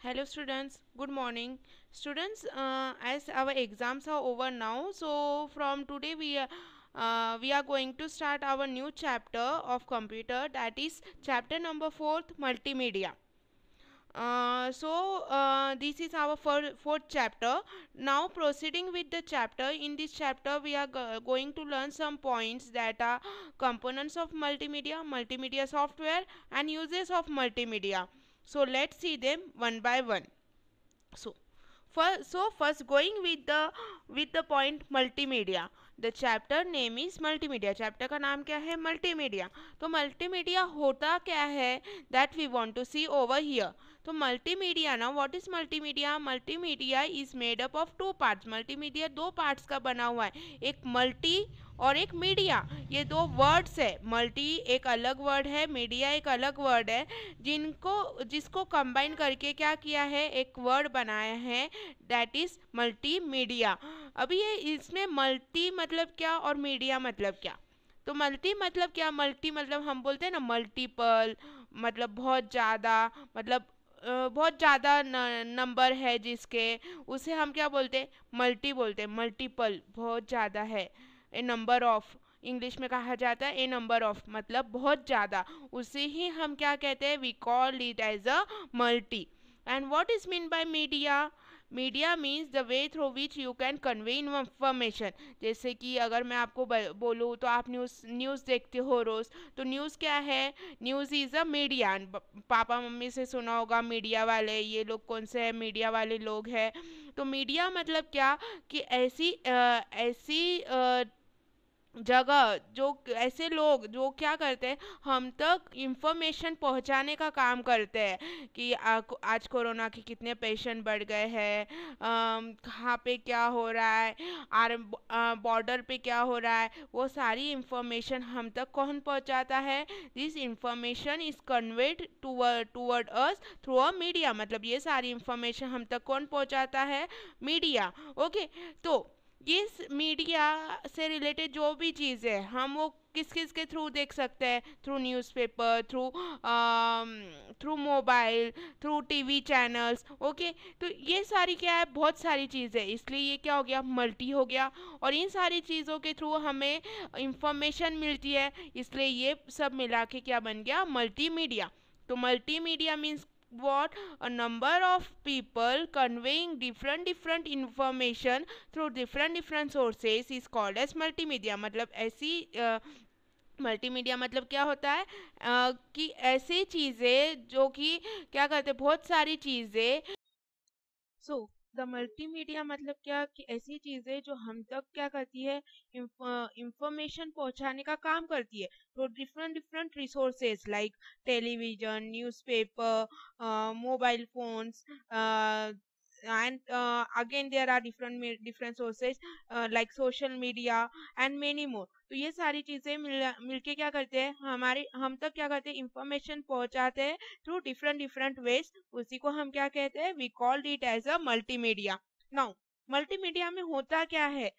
Hello students, good morning. Students, as our exams are over now, so from today we are going to start our new chapter of computer, that is chapter number 4, multimedia. This is our fourth chapter. Now proceeding with the chapter, in this chapter we are going to learn some points that are components of multimedia, multimedia software and uses of multimedia. So let's see them one by one. So first going with the point multimedia. The chapter name is multimedia. Chapter का नाम क्या है? Multimedia. तो multimedia होता क्या है? That we want to see over here. तो multimedia ना, what is multimedia? Multimedia is made up of two parts. Multimedia दो पार्ट्स का बना हुआ है, एक मल्टी और एक मीडिया. ये दो वर्ड्स है. मल्टी एक अलग वर्ड है, मीडिया एक अलग वर्ड है, जिसको कंबाइन करके क्या किया है, एक वर्ड बनाया है, दैट इज मल्टीमीडिया. अभी ये इसमें मल्टी मतलब क्या और मीडिया मतलब क्या? तो मल्टी मतलब क्या? मल्टी मतलब हम बोलते हैं ना मल्टीपल, मतलब बहुत ज़्यादा, मतलब बहुत ज़्यादा नंबर है जिसके, उसे हम क्या बोलते हैं? मल्टी बोलते हैं. मल्टीपल बहुत ज़्यादा है, ए नंबर ऑफ इंग्लिश में कहा जाता है, ए नंबर ऑफ मतलब बहुत ज़्यादा, उसे ही हम क्या कहते हैं? We call it as a multi. And what is mean by media? Media means the way through which you can convey information. जैसे कि अगर मैं आपको बोलूँ तो आप न्यूज़ देखते हो रोज़, तो न्यूज़ क्या है? News is a media. Papa mummy से सुना होगा मीडिया वाले, ये लोग कौन से हैं? मीडिया वाले लोग हैं. तो मीडिया मतलब क्या कि ऐसी जगह, जो ऐसे लोग जो क्या करते हैं, हम तक इंफॉर्मेशन पहुंचाने का काम करते हैं कि आज कोरोना के कितने पेशेंट बढ़ गए हैं, कहाँ पे क्या हो रहा है, आर बॉर्डर पे क्या हो रहा है, वो सारी इंफॉर्मेशन हम तक कौन पहुंचाता है? This information is conveyed toward us through a media. मतलब ये सारी इंफॉर्मेशन हम तक कौन पहुंचाता है? मीडिया. ओके. तो इस मीडिया से रिलेटेड जो भी चीज़ें हम वो किस किस के थ्रू देख सकते हैं? Through newspaper, through mobile, through TV channels. Okay. तो ये सारी क्या है? बहुत सारी चीज़ें, इसलिए ये क्या हो गया? मल्टी हो गया. और इन सारी चीज़ों के थ्रू हमें इंफॉर्मेशन मिलती है, इसलिए ये सब मिला के क्या बन गया? मल्टीमीडिया. तो multimedia means what? A number of people conveying different information through different sources is called as multimedia. मतलब ऐसी मल्टीमीडिया मतलब क्या होता है? कि ऐसी चीज़ें जो कि क्या करते हैं? बहुत सारी चीज़ें. सो द मल्टीमीडिया मतलब क्या कि ऐसी चीज़ें जो हम तक क्या करती है? इंफॉर्मेशन पहुंचाने का काम करती है. तो different resources like television, newspaper, mobile phones, and again there are different sources like social media and many more. तो ये सारी चीज़ें मिलके क्या करते हैं? हम तक क्या करते हैं? इंफॉर्मेशन पहुंचाते हैं थ्रू डिफरेंट वेज. उसी को हम क्या कहते हैं? We called it as a multimedia. Now multimedia में होता क्या है?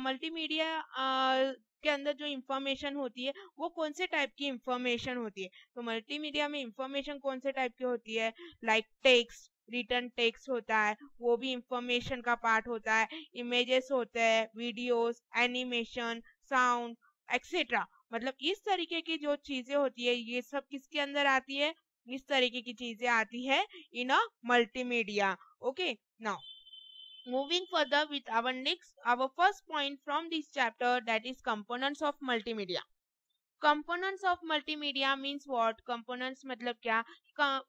मल्टीमीडिया के अंदर जो इंफॉर्मेशन होती है वो कौन से टाइप की इंफॉर्मेशन होती है? तो मल्टीमीडिया में इंफॉर्मेशन कौन से टाइप की होती है? लाइक टेक्स्ट, रिटर्न टेक्स्ट होता है, वो भी इंफॉर्मेशन का पार्ट होता है. इमेजेस होते हैं, वीडियोस, एनिमेशन, साउंड एक्सेट्रा. मतलब इस तरीके की जो चीजें होती है, ये सब किसके अंदर आती है? इस तरीके की चीजें आती है in a multimedia. Okay. Now moving further with our first point from this chapter, that is components of multimedia. Components of multimedia means what? Components मतलब क्या?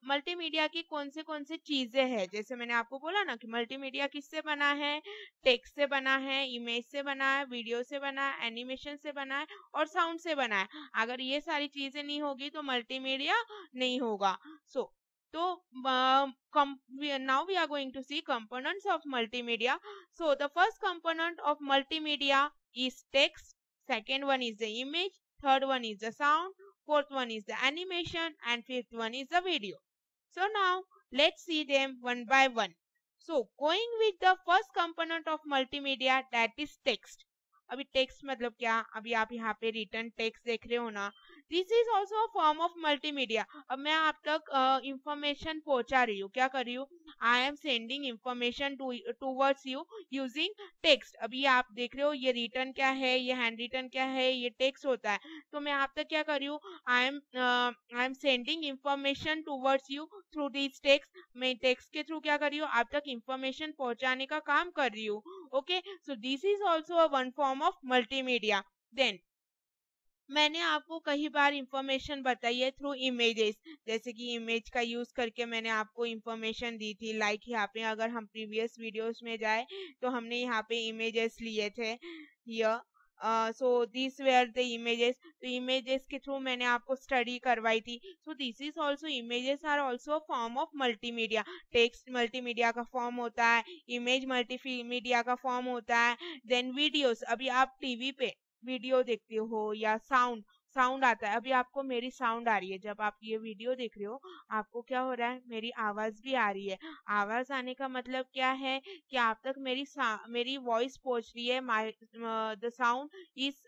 मल्टीमीडिया की कौन से चीजें हैं? जैसे मैंने आपको बोला ना कि मल्टीमीडिया किससे बना है? टेक्स्ट से बना है, इमेज से बना है, वीडियो से बना है, एनिमेशन से बना है और साउंड से बना है. अगर ये सारी चीजें नहीं होगी तो मल्टीमीडिया नहीं होगा. सो now we are going to see components of multimedia. So the first component of multimedia is text, second one is the image, third one is the sound, fourth one is the animation, and fifth one is the video. So now let's see them one by one. So going with the first component of multimedia, that is text. अभी text मतलब क्या? अभी आप यहाँ पे return text देख रहे हो ना, this is also a form of multimedia. अब मैं आप तक इंफॉर्मेशन पहुंचा रही हूँ, क्या कर रही हूँ, I am sending information towards you using text. अभी आप देख रहे हो ये रिटर्न क्या है, ये हैंड रिटन क्या है, ये टेक्स्ट होता है। तो मैं आप तक क्या कर रही हूँ, I am sending information towards you through this text. मैं टेक्स्ट के थ्रू क्या कर रही हूँ, आप तक इंफॉर्मेशन पहुंचाने का काम कर रही हूँ। Okay, so this is also one form of multimedia. Then मैंने आपको कई बार इंफॉर्मेशन बताई है थ्रू इमेजेस, जैसे कि इमेज का यूज करके मैंने आपको इंफॉर्मेशन दी थी। लाइक यहाँ पे अगर हम प्रीवियस वीडियोस में जाए तो हमने यहाँ पे इमेजेस लिए थे here. So this were the images, तो इमेजेस के थ्रू मैंने आपको स्टडी करवाई थी। So this is also, images are also form of multimedia. Text multimedia का फॉर्म होता है, इमेज मल्टीमीडिया का फॉर्म होता है। देन वीडियोस, अभी आप टीवी पे वीडियो देखते हो या साउंड साउंड आता है, अभी आपको मेरी साउंड आ रही है, जब आप ये वीडियो देख रहे हो आपको क्या हो रहा है, मेरी आवाज भी आ रही है। आवाज आने का मतलब क्या है कि आप तक मेरी वॉइस पहुंच रही है। My the sound is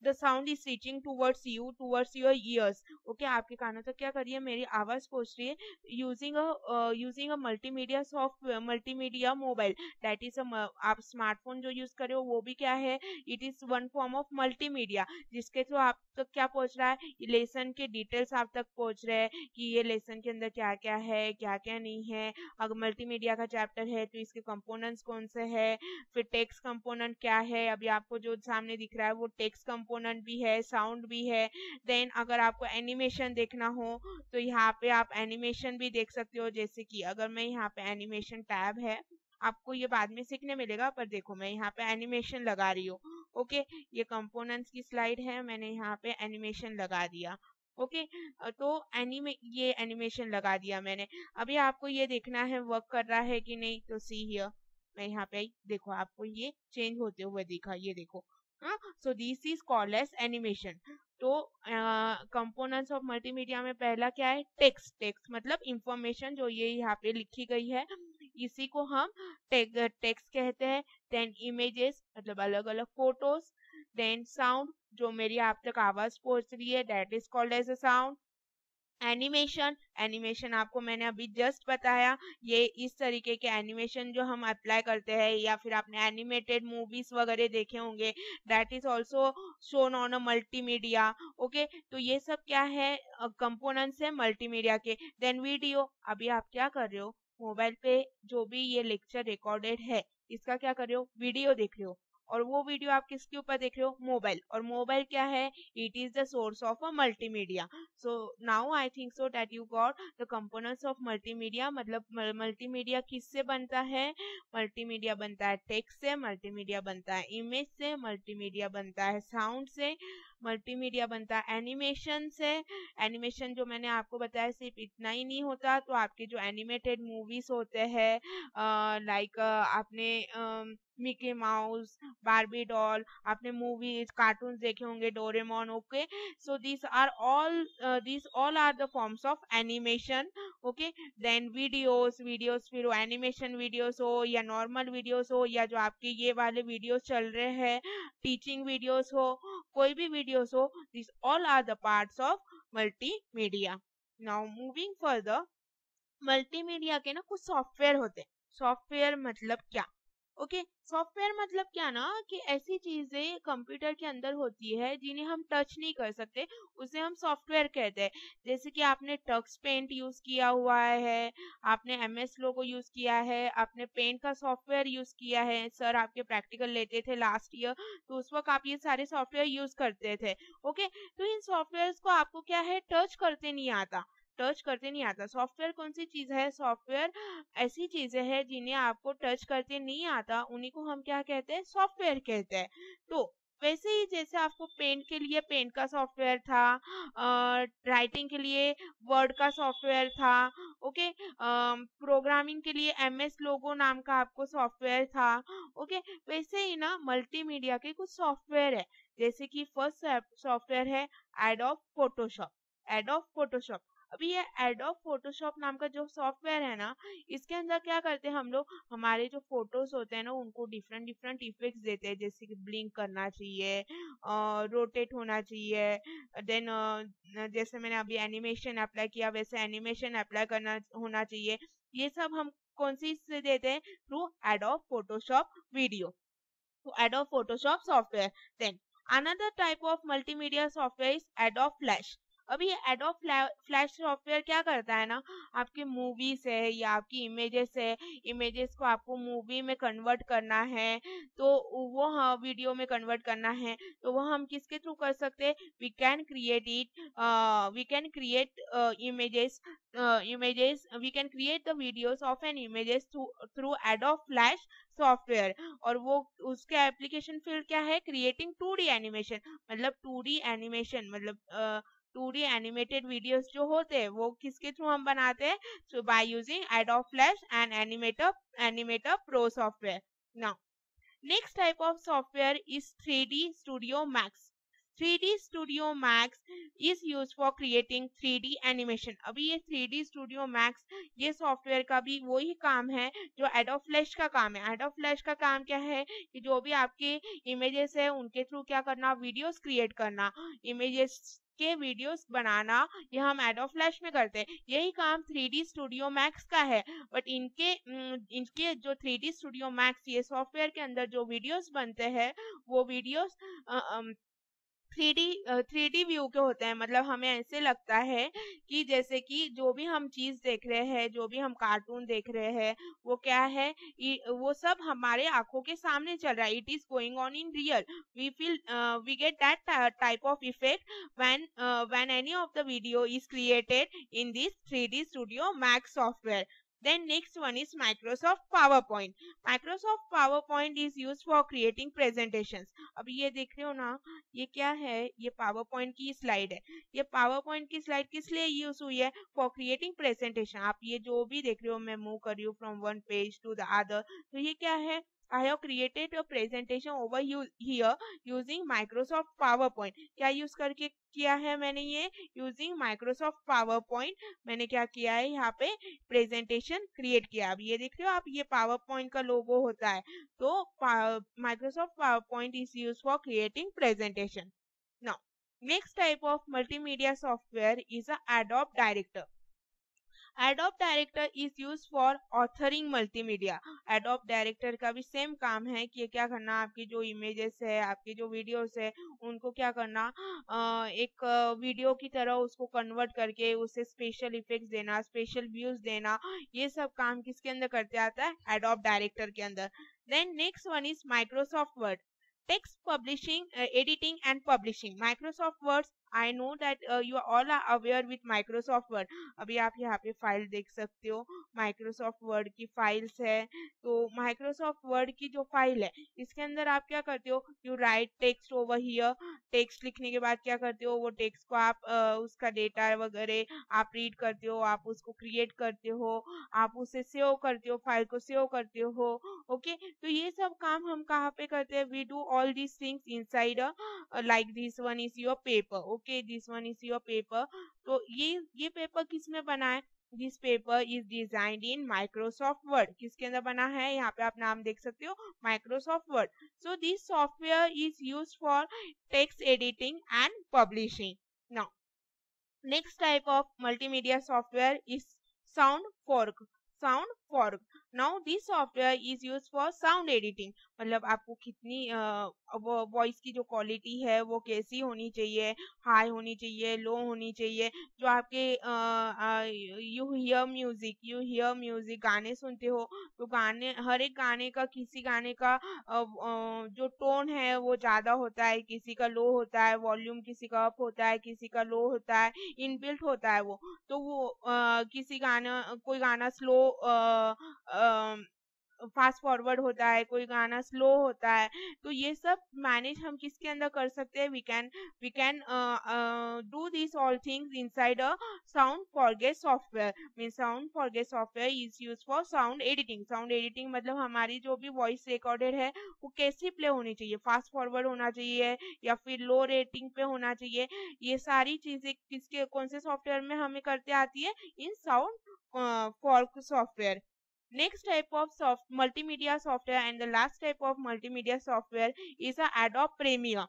the sound is reaching towards you, towards your ears. Okay, आपके कानों तक क्या कर रही है, मेरी आवाज पहुंच रही है using a multimedia software, multimedia mobile, that is आप स्मार्टफोन जो यूज कर रहे हो वो भी क्या है, it is one form of multimedia, जिसके थ्रू आप तक क्या पहुंच रहा है, लेसन के डिटेल्स आप तक पहुंच रहे हैं कि ये लेसन के अंदर क्या क्या है, क्या क्या नहीं है। अगर मल्टीमीडिया का चैप्टर है तो इसके कंपोनेंट्स कौन से है, फिर टेक्स्ट कंपोनेंट क्या है, अभी आपको जो सामने दिख रहा है वो टेक्स्ट कंपोनेंट भी है, साउंड भी है। देन अगर आपको एनिमेशन देखना हो तो यहाँ पे आप एनिमेशन भी देख सकते हो, जैसे कि अगर मैं यहाँ पे एनिमेशन टैब है, आपको ये बाद में सीखने मिलेगा, पर देखो मैं यहाँ पे एनिमेशन लगा रही हूँ। ओके, ये कंपोनेंट्स की स्लाइड है, मैंने यहाँ पे एनिमेशन लगा दिया। ओके, तो ये एनिमेशन लगा दिया मैंने। अभी आपको ये देखना है वर्क कर रहा है कि नहीं, तो सी हियर, मैं यहाँ पे देखो आपको ये चेंज होते हुए दिखा, ये देखो। हाँ, so this is called as animation. तो कंपोनेंट्स ऑफ मल्टीमीडिया में पहला क्या है, टेक्स्ट। टेक्स्ट मतलब इंफॉर्मेशन जो ये यहाँ पे लिखी गई है, इसी को हम टेक्स्ट कहते हैं। देन इमेजेस मतलब अलग अलग फोटोज। देन साउंड, जो मेरी आप तक आवाज पहुंच रही है, that is called as a sound. Animation, animation आपको मैंने अभी जस्ट बताया, ये इस तरीके के एनिमेशन जो हम अप्लाई करते हैं, या फिर आपने एनिमेटेड मूवीज वगैरह देखे होंगे, that is also shown on a multimedia. Okay, तो ये सब क्या है, कंपोनेंट्स है मल्टीमीडिया के। देन वीडियो, अभी आप क्या कर रहे हो, मोबाइल पे जो भी ये लेक्चर रिकॉर्डेड है इसका क्या कर रहे हो, वीडियो देख रहे हो, और वो वीडियो आप किसके ऊपर देख रहे हो, मोबाइल। और मोबाइल क्या है, it is the source of a multimedia. So now I think so that you got the components of multimedia। मतलब मल्टीमीडिया किससे बनता है, मल्टीमीडिया बनता है टेक्स्ट से, मल्टीमीडिया बनता है इमेज से, मल्टीमीडिया बनता है साउंड से, मल्टीमीडिया बनता है एनिमेशन से। एनिमेशन जो मैंने आपको बताया सिर्फ इतना ही नहीं होता, तो आपके जो एनिमेटेड मूवीज होते हैं, लाइक आपने मिकी माउस, बारबी डॉल, आपने मूवीज कार्टून देखे होंगे, Doraemon. Okay, so these all are the forms of animation। okay, then videos फिर वो एनिमेशन वीडियोस हो या नॉर्मल वीडियोस हो, या जो आपके ये वाले वीडियोस चल रहे हैं टीचिंग वीडियोस हो, कोई भी वीडियोस हो, these all are the parts of multimedia। now moving further, multimedia के ना कुछ सॉफ्टवेयर होते हैं। सॉफ्टवेयर मतलब क्या, ओके, सॉफ्टवेयर मतलब क्या ना, कि ऐसी चीजें कंप्यूटर के अंदर होती है जिन्हें हम टच नहीं कर सकते, उसे हम सॉफ्टवेयर कहते हैं। जैसे कि आपने टक्स पेंट यूज किया हुआ है, आपने एमएस लोगो यूज किया है, आपने पेंट का सॉफ्टवेयर यूज किया है, सर आपके प्रैक्टिकल लेते थे लास्ट ईयर, तो उस वक्त आप ये सारे सॉफ्टवेयर यूज करते थे। ओके, तो इन सॉफ्टवेयर को आपको क्या है, टच करते नहीं आता, टच करते नहीं आता। सॉफ्टवेयर कौन सी चीज है, सॉफ्टवेयर ऐसी चीजें हैं जिन्हें आपको टच करते नहीं आता, उन्हीं को हम क्या कहते हैं, सॉफ्टवेयर कहते हैं। तो वैसे ही जैसे आपको पेंट के लिए पेंट का सॉफ्टवेयर था, राइटिंग के लिए वर्ड का सॉफ्टवेयर था, ओके, प्रोग्रामिंग के लिए एमएस लोगो नाम का आपको सॉफ्टवेयर था। ओके, वैसे ही ना मल्टीमीडिया के कुछ सॉफ्टवेयर है, जैसे कि फर्स्ट सॉफ्टवेयर है एडोब फोटोशॉप। एडोब फोटोशॉप, अभी ये एडोब फोटोशॉप नाम का जो सॉफ्टवेयर है ना, इसके अंदर क्या करते हैं हम लोग, हमारे जो फोटोज होते हैं ना उनको डिफरेंट डिफरेंट इफेक्ट्स देते हैं, जैसे कि ब्लिंक करना चाहिए, रोटेट होना चाहिए, देन जैसे मैंने अभी एनिमेशन अप्लाई किया वैसे एनिमेशन अप्लाई करना होना चाहिए। ये सब हम कौन सी से देते हैं, through adobe Photoshop video, to Adobe Photoshop software. Then another type of multimedia software is Adobe Flash. अभी ये Adobe Flash सॉफ्टवेयर क्या करता है ना, आपकी मूवीज है या आपकी इमेजेस है, इमेजेस को आपको मूवी में कन्वर्ट करना है, तो वो हाँ वीडियो में कन्वर्ट करना है, तो वो हम किसके थ्रू कर सकते हैं, we can create it, we can create images, we can create the videos of an images through Adobe Flash software. और वो उसके एप्लीकेशन फील्ड क्या है, क्रिएटिंग 2D एनिमेशन, मतलब 2D एनिमेशन मतलब 2D एनिमेटेड वीडियोस जो होते हैं वो किसके थ्रू हम बनाते हैं, so by using Adobe Flash and Animator Pro software. Now next type of software is 3D Studio Max. 3D Studio Max is used for creating 3D animation. अभी ये 3D Studio Max ये software का भी वही काम है जो Adobe Flash का काम है। Adobe Flash का काम क्या है कि जो भी आपके इमेजेस है उनके थ्रू क्या करना, वीडियोस क्रिएट करना, इमेजेस के वीडियोस बनाना, ये हम एडोब फ्लैश में करते हैं। यही काम 3D स्टूडियो मैक्स का है। बट इनके जो 3D स्टूडियो मैक्स ये सॉफ्टवेयर के अंदर जो वीडियोस बनते हैं वो वीडियोस 3D व्यू के होते हैं। मतलब हमें ऐसे लगता है कि जैसे कि जो भी हम चीज देख रहे हैं, जो भी हम कार्टून देख रहे हैं, वो क्या है, वो सब हमारे आंखों के सामने चल रहा है, it is going on in real, we feel, we get that type of effect when any of the video is created in this 3D Studio Max software. Then next one is Microsoft PowerPoint. Microsoft PowerPoint is used for creating presentations. अभी ये देख रहे हो ना, ये क्या है, ये पावर पॉइंट की स्लाइड है। ये पावर पॉइंट की स्लाइड किस लिए यूज हुई है, फॉर क्रिएटिंग प्रेजेंटेशन। आप ये जो भी देख रहे हो, मैं मूव कर रही हूँ from one page to the other, तो ये क्या है, I have created a presentation over here using Microsoft PowerPoint. क्या यूज करके किया है मैंने, ये using Microsoft PowerPoint मैंने क्या किया है, यहाँ पे प्रेजेंटेशन क्रिएट किया। अब ये देख रहे हो आप, ये PowerPoint का लोगो होता है, तो Microsoft PowerPoint is used for creating presentation. Now, next type of multimedia software is a Adobe Director. Adobe Director is used for authoring multimedia. Adobe Director का भी सेम काम है कि क्या करना, आपकी जो इमेजेस है, आपकी जो वीडियोस है, उनको क्या करना, एक वीडियो की तरह उसको कन्वर्ट करके उसे स्पेशल इफेक्ट्स देना, स्पेशल व्यूज देना, ये सब काम किसके अंदर करते आता है, Adobe Director के अंदर। Then next one is Microsoft Word. Text publishing, editing and publishing. Microsoft Word, I know that you all are aware with Microsoft Word. अभी आप यहाँ पे फाइल देख सकते हो, Microsoft Word की फाइल्स है। तो Microsoft Word की जो फाइल है, इसके अंदर आप क्या करते हो, you right text over here. Text लिखने के बाद क्या करते हो, वो टेक्स्ट को आप उसका डेटा वगैरह आप रीड करते हो, आप उसको क्रिएट करते हो, आप उसे सेव करते हो, फाइल को सेव करते हो। ओके, तो ये सब काम हम कहाँ पे करते हैं, we do all these things inside like this one is your paper. Okay, this one is your paper. तो ये पेपर किस में बना है, this paper is designed in Microsoft word. किसके अंदर बना है, यहाँ पे आप नाम देख सकते हो, Microsoft word. So this software is used for text editing and publishing. Now next type of multimedia software is SoundForge. SoundForge. Now this software is used for sound editing. मतलब आपको कितनी वॉइस की जो क्वालिटी है वो कैसी होनी चाहिए, हाई होनी चाहिए, लो होनी चाहिए, जो आपके यू हियर म्यूजिक, गाने सुनते हो तो गाने, हर एक गाने का, किसी गाने का जो टोन है वो ज्यादा होता है, किसी का लो होता है, वॉल्यूम किसी का अप होता है, किसी का लो होता है, इनबिल्ट होता है वो। तो वो किसी गाना, कोई गाना स्लो फास्ट फॉरवर्ड होता है, कोई गाना स्लो होता है, तो ये सब मैनेज हम किसके अंदर कर सकते हैं, we can do this all things inside a sound forget software. Mean sound forget software is use for sound editing. Sound editing मतलब हमारी जो भी वॉइस रिकॉर्डेड है वो कैसी प्ले होनी चाहिए, फास्ट फॉरवर्ड होना चाहिए या फिर लो रेटिंग पे होना चाहिए, ये सारी चीजें किसके कौन से सॉफ्टवेयर में हमें करते आती है, in sound for software. Next type of multimedia software and the last type of multimedia software is a Adobe Premiere।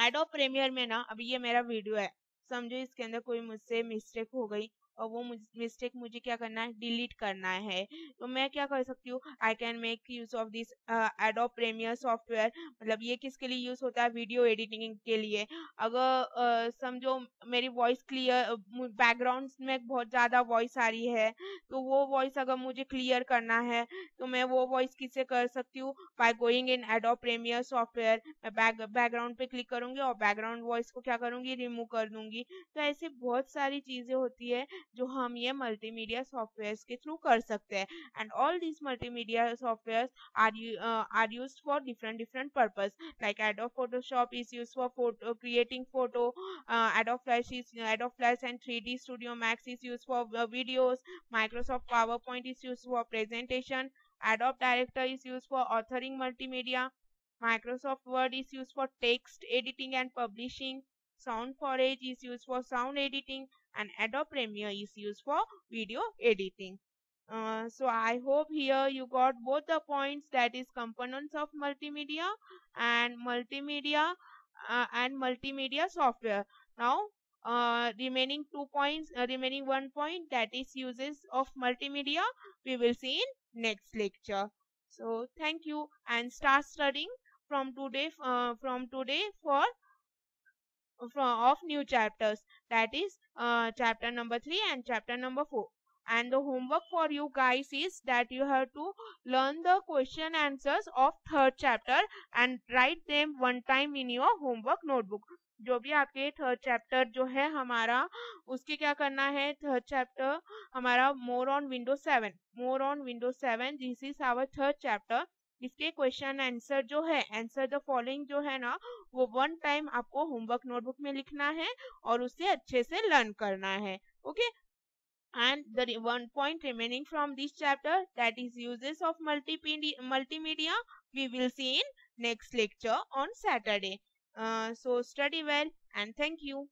Adobe Premiere में ना, अभी ये मेरा वीडियो है, समझो इसके अंदर कोई मुझसे मिस्टेक हो गई और वो मिस्टेक मुझे क्या करना है, डिलीट करना है, तो मैं क्या कर सकती हूँ, I can make use of this Adobe Premiere software. मतलब ये किसके लिए यूज होता है, वीडियो एडिटिंग के लिए। अगर समझो मेरी वॉइस क्लियर, बैकग्राउंड में बहुत ज्यादा वॉइस आ रही है, तो वो वॉइस अगर मुझे क्लियर करना है तो मैं वो वॉइस किससे कर सकती हूँ, by going in Adobe Premiere software. मैं बैकग्राउंड पे क्लिक करूंगी और बैकग्राउंड वॉइस को क्या करूंगी, रिमूव कर दूंगी। तो ऐसे बहुत सारी चीजें होती है जो हम ये मल्टीमीडिया सॉफ्टवेयर्स के थ्रू कर सकते हैं। And all this multimedia softwares are used for different purpose, like Adobe Photoshop is used for creating photo, Adobe Flash and 3D Studio Max is used for videos, Microsoft PowerPoint is used for presentation, Adobe Director is used for authoring multimedia, Microsoft Word is used for text editing and publishing, Sound Forge is used for sound editing, and Adobe Premiere is used for video editing. So I hope here you got both the points, that is components of multimedia and multimedia software. Now remaining 2 points, remaining 1 point, that is uses of multimedia, we will see in next lecture. So thank you and start studying from today for of new chapters, that is chapter number 3 and chapter number 4. And the homework for you guys is that you have to learn the question answers of third chapter and write them one time in your homework notebook। जो भी आपके third chapter जो है हमारा, उसके क्या करना है, थर्ड चैप्टर हमारा more on Windows 7, this is our third chapter. इसके क्वेश्चन आंसर जो है, आंसर द फॉलोइंग जो है ना, वो वन टाइम आपको होमवर्क नोटबुक में लिखना है और उसे अच्छे से लर्न करना है। Okay, and the 1 point remaining from this chapter, that is uses of multimedia, we will see in next lecture on Saturday. So study well and thank you.